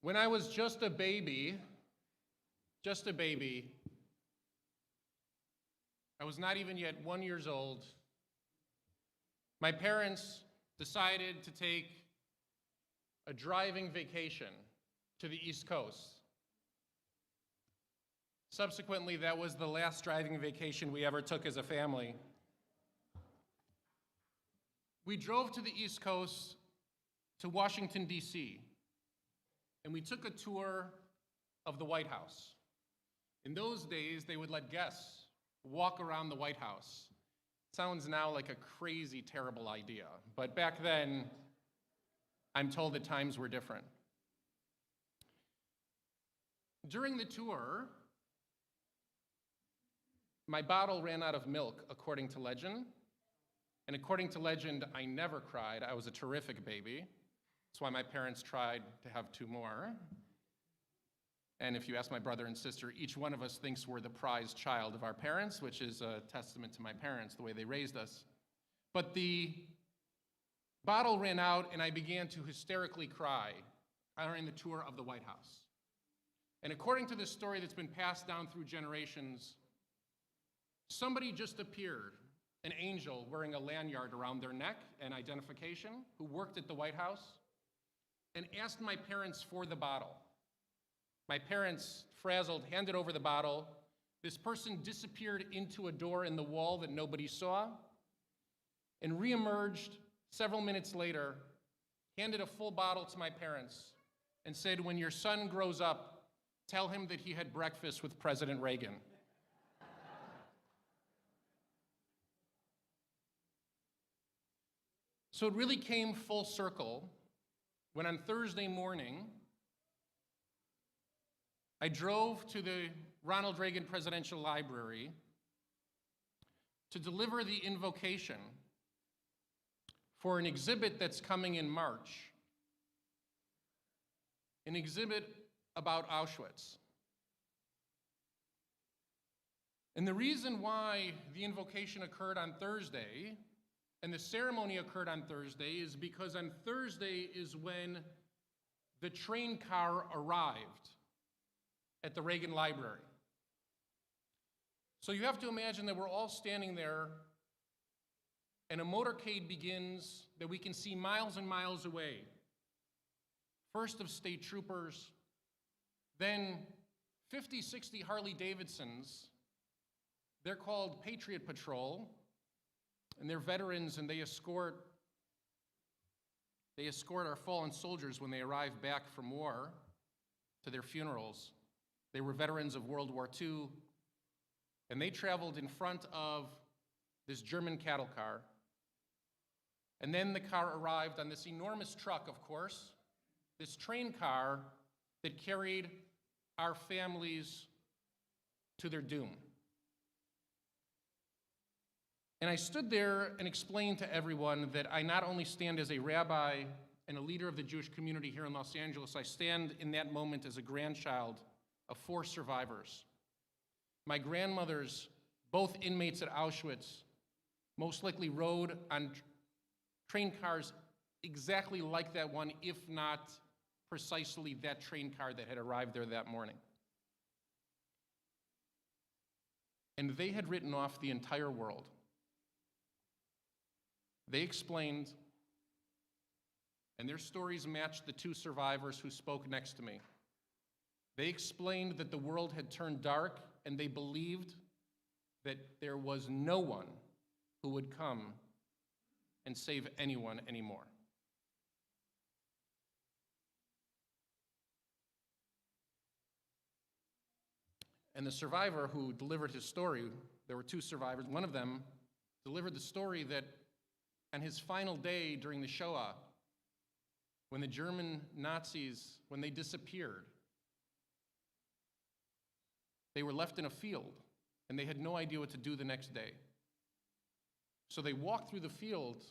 When I was just a baby, I was not even yet 1 year old, my parents decided to take a driving vacation to the East Coast. Subsequently, that was the last driving vacation we ever took as a family. We drove to the East Coast to Washington, D.C., and we took a tour of the White House. In those days, they would let guests walk around the White House. Sounds now like a crazy, terrible idea, but back then, I'm told that times were different. During the tour, my bottle ran out of milk, according to legend. And according to legend, I never cried. I was a terrific baby. That's why my parents tried to have 2 more. And if you ask my brother and sister, each one of us thinks we're the prized child of our parents, which is a testament to my parents, the way they raised us. But the bottle ran out, and I began to hysterically cry during the tour of the White House. And according to this story that's been passed down through generations, somebody just appeared, an angel wearing a lanyard around their neck and identification, who worked at the White House, and asked my parents for the bottle. My parents, frazzled, handed over the bottle. This person disappeared into a door in the wall that nobody saw, and reemerged several minutes later, handed a full bottle to my parents, and said, "When your son grows up, tell him that he had breakfast with President Reagan." So it really came full circle when on Thursday morning, I drove to the Ronald Reagan Presidential Library to deliver the invocation for an exhibit that's coming in March, an exhibit about Auschwitz. And the reason why the invocation occurred on Thursday and the ceremony occurred on Thursday is because on Thursday is when the train car arrived at the Reagan Library. So you have to imagine that we're all standing there, and a motorcade begins that we can see miles and miles away. First of state troopers, then 50, 60 Harley Davidsons. They're called Patriot Patrol, and they're veterans, and they escort our fallen soldiers when they arrive back from war to their funerals. They were veterans of World War II, and they traveled in front of this German cattle car. And then the car arrived on this enormous truck, of course, this train car that carried our families to their doom. And I stood there and explained to everyone that I not only stand as a rabbi and a leader of the Jewish community here in Los Angeles, I stand in that moment as a grandchild of 4 survivors. My grandmothers, both inmates at Auschwitz, most likely rode on train cars exactly like that one, if not precisely that train car that had arrived there that morning. And they had written off the entire world. They explained, and their stories matched the 2 survivors who spoke next to me. They explained that the world had turned dark, and they believed that there was no one who would come and save anyone anymore. And the survivor who delivered his story, there were 2 survivors, one of them delivered the story that on his final day during the Shoah, when the German Nazis, when they disappeared, they were left in a field, and they had no idea what to do the next day. So they walked through the field,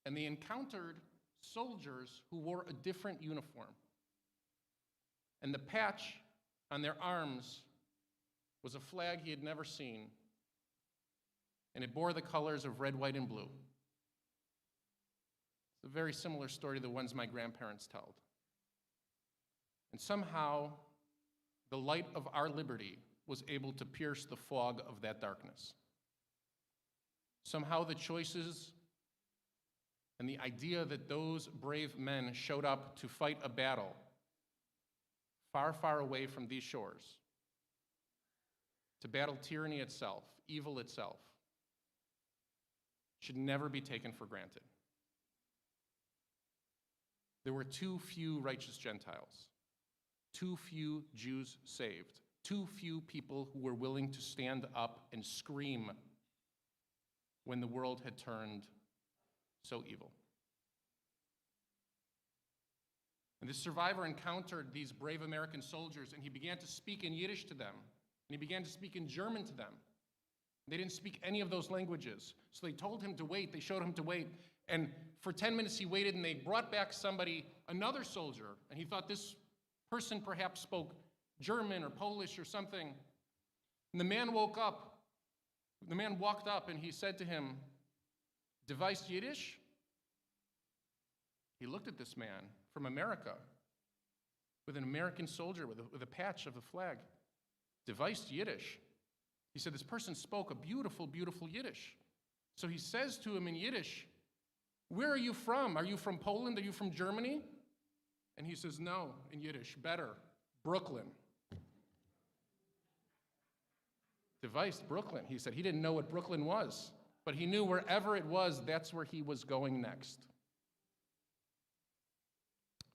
and they encountered soldiers who wore a different uniform. And the patch on their arms was a flag he had never seen, and it bore the colors of red, white, and blue. It's a very similar story to the ones my grandparents told. And somehow, the light of our liberty was able to pierce the fog of that darkness. Somehow the choices and the idea that those brave men showed up to fight a battle far, far away from these shores, to battle tyranny itself, evil itself, should never be taken for granted. There were too few righteous Gentiles, too few Jews saved, too few people who were willing to stand up and scream when the world had turned so evil. And this survivor encountered these brave American soldiers, and he began to speak in Yiddish to them, and he began to speak in German to them. They didn't speak any of those languages, so they told him to wait, they showed him to wait, and for 10 minutes he waited, and they brought back somebody, another soldier, and he thought this person perhaps spoke German or Polish or something. And the man walked up, and he said to him, "Du weißt Yiddish?" He looked at this man from America, with an American soldier with a patch of the flag. "Du weißt Yiddish?" He said, this person spoke a beautiful, beautiful Yiddish. So he says to him in Yiddish, "Where are you from? Are you from Poland? Are you from Germany?" And he says, "No," in Yiddish, better, "Brooklyn." "Du weißt Brooklyn." He said he didn't know what Brooklyn was, but he knew wherever it was, that's where he was going next.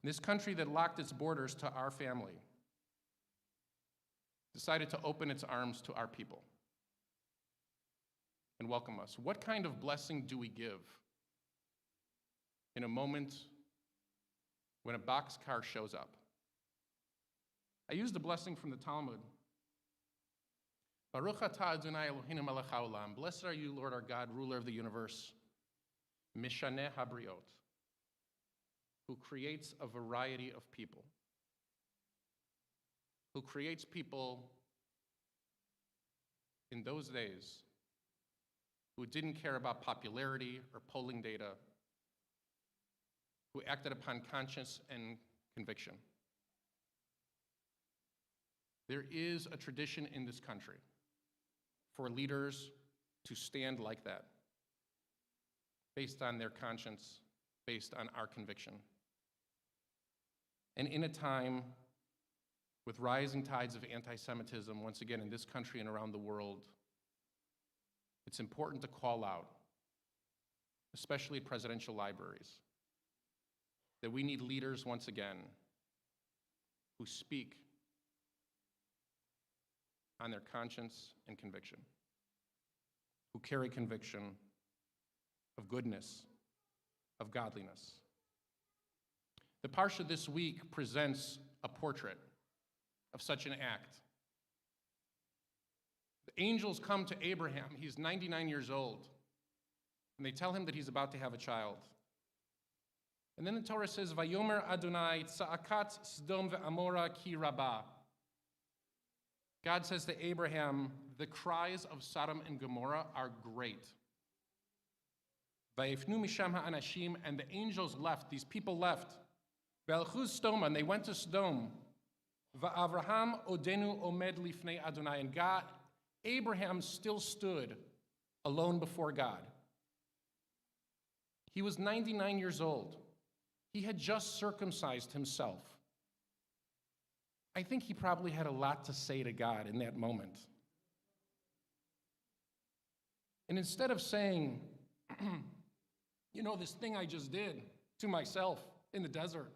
This country that locked its borders to our family decided to open its arms to our people and welcome us. What kind of blessing do we give in a moment when a boxcar shows up? I used a blessing from the Talmud. Baruch atah Adonai Eloheinu melech haolam. Blessed are you, Lord our God, ruler of the universe, mishaneh habriot, who creates a variety of people, who creates people in those days who didn't care about popularity or polling data, who acted upon conscience and conviction. There is a tradition in this country for leaders to stand like that, based on their conscience, based on our conviction. And in a time with rising tides of anti-Semitism, once again in this country and around the world, it's important to call out, especially at presidential libraries, that we need leaders once again who speak on their conscience and conviction, who carry conviction of goodness, of godliness. The Parsha this week presents a portrait of such an act. The angels come to Abraham. He's 99 years old, and they tell him that he's about to have a child. And then the Torah says, "Vayomer Adonai tza'akat Sdom ve'amora ki rabah." God says to Abraham, the cries of Sodom and Gomorrah are great. Vayifnu misham ha'anashim, and the angels left, these people left. Ve'alchu Sdom, and they went to Sodom. Va'avraham odenu omed lifnei Adonai, and God, Abraham still stood alone before God. He was 99 years old. He had just circumcised himself. I think he probably had a lot to say to God in that moment. And instead of saying, this thing I just did to myself in the desert,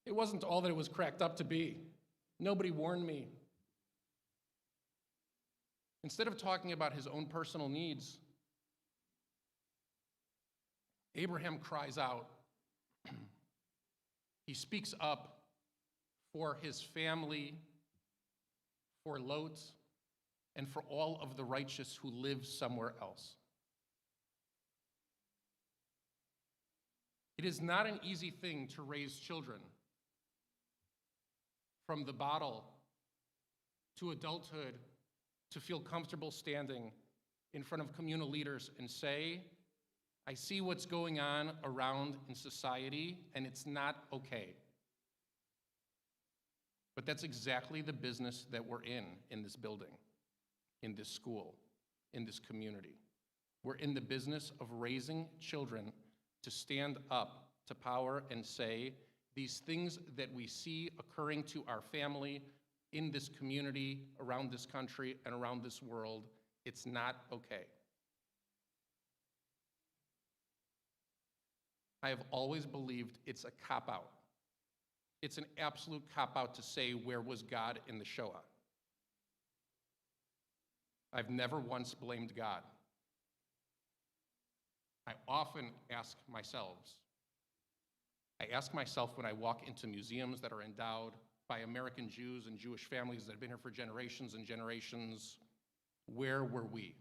it wasn't all that it was cracked up to be. Nobody warned me. Instead of talking about his own personal needs, Abraham cries out. He speaks up for his family, for Lot, and for all of the righteous who live somewhere else. It is not an easy thing to raise children from the bottle to adulthood, to feel comfortable standing in front of communal leaders and say, I see what's going on around in society, and it's not okay. But that's exactly the business that we're in this building, in this school, in this community. We're in the business of raising children to stand up to power and say, these things that we see occurring to our family in this community, around this country, and around this world, it's not okay. I have always believed it's a cop-out. It's an absolute cop-out to say, where was God in the Shoah? I've never once blamed God. I often ask myself when I walk into museums that are endowed by American Jews and Jewish families that have been here for generations and generations, where were we?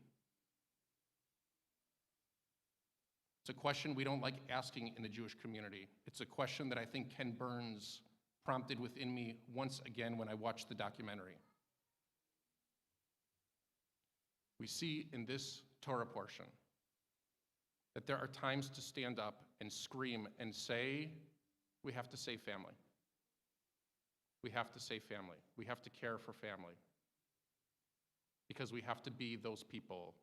It's a question we don't like asking in the Jewish community. It's a question that I think Ken Burns prompted within me once again when I watched the documentary. We see in this Torah portion that there are times to stand up and scream and say, we have to save family. We have to save family. We have to care for family. Because we have to be those people,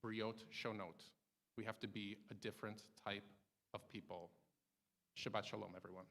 briot shonot. We have to be a different type of people. Shabbat shalom, everyone.